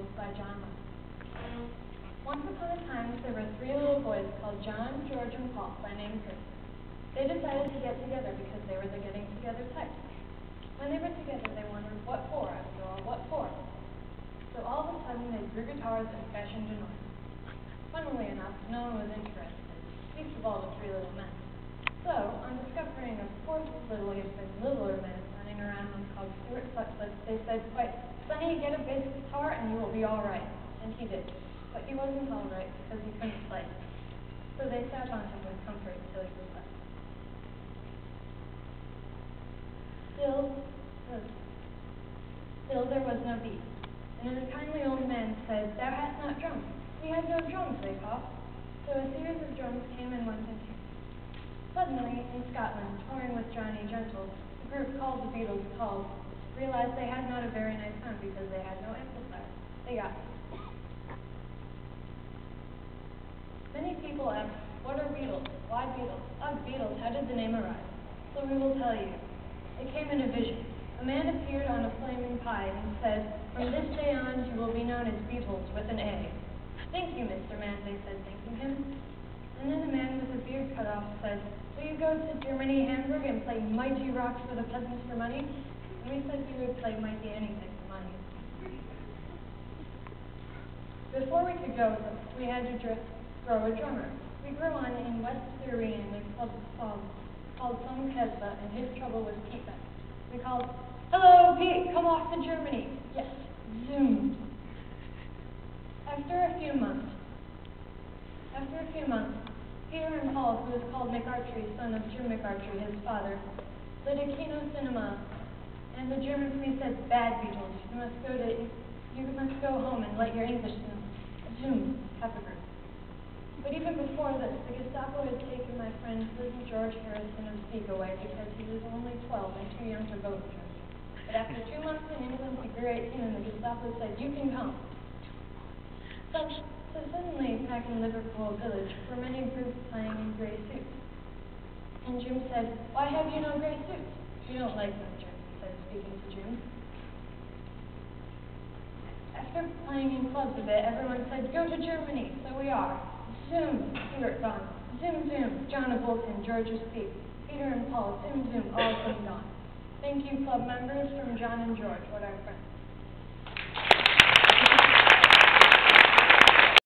Beatles by John Lennon. Once upon a time, there were three little boys called John, George, and Paul by name Chris. They decided to get together because they were the getting together type. When they were together, they wondered, what for, after all, what for? So all of a sudden, they drew guitars and fashioned an organ. Funnily enough, no one was interested, least of all the three little men. So, on discovering a fourth little, even littler man running around them called Stuart Sutcliffe, they said, quite, "Sonny, get a bass guitar and you will be all right." And he did. But he wasn't all right because he couldn't play. So they sat on him with comfort till he was left. Still there was no beat. And then a kindly old man said, "Thou hast not drums." "We have no drums," they coughed. So a series of drums came and went in tune. Suddenly, in Scotland, touring with Johnny Gentle, the group called the Beatles realized they had not a very nice sound because they had no amplifier. They got it. Many people ask, what are Beatles? Why Beatles? Beatles, how did the name arise? So we will tell you. It came in a vision. A man appeared on a flaming pie and said, "From this day on, you will be known as Beatles with an A." "Thank you, Mr. Man," they said, thanking him. And then a man with a beard cut off said, "Will you go to Germany, Hamburg, and play Mighty Rocks for the Peasants for money?" And we said we would play Mighty Anything for money. Before we could go, we had to grow a drummer. We grew one in West Surrey in a club called Some Kesba, and his trouble was Pete Beck. We called, "Hello, Pete, come off to Germany." Yes, zoom. After a few months, Peter and Paul, who was called McArchery, son of Jim McArchery, his father, lit a Kino cinema, and the German police said, "Bad Beatles, you must go home and let your English zoom, Peppergroup." But even before this, the Gestapo had taken my friend little George Harrison of Stieg away because he was only 12 and too young to vote in Germany. But after 2 months in England, he grew 18 and the Gestapo said, "You can come." So suddenly, back in Liverpool Village, were many groups playing in gray suits. And Jim said, "Why have you no gray suits?" "You don't like them," Jim said, speaking to Jim. After playing in clubs a bit, everyone said, "Go to Germany." So we are. Zoom, Stuart gone. Zoom, zoom, John of Bolton, George of Speak, Peter and Paul, zoom, zoom, all zoom gone. Thank you, club members, from John and George, what our friends.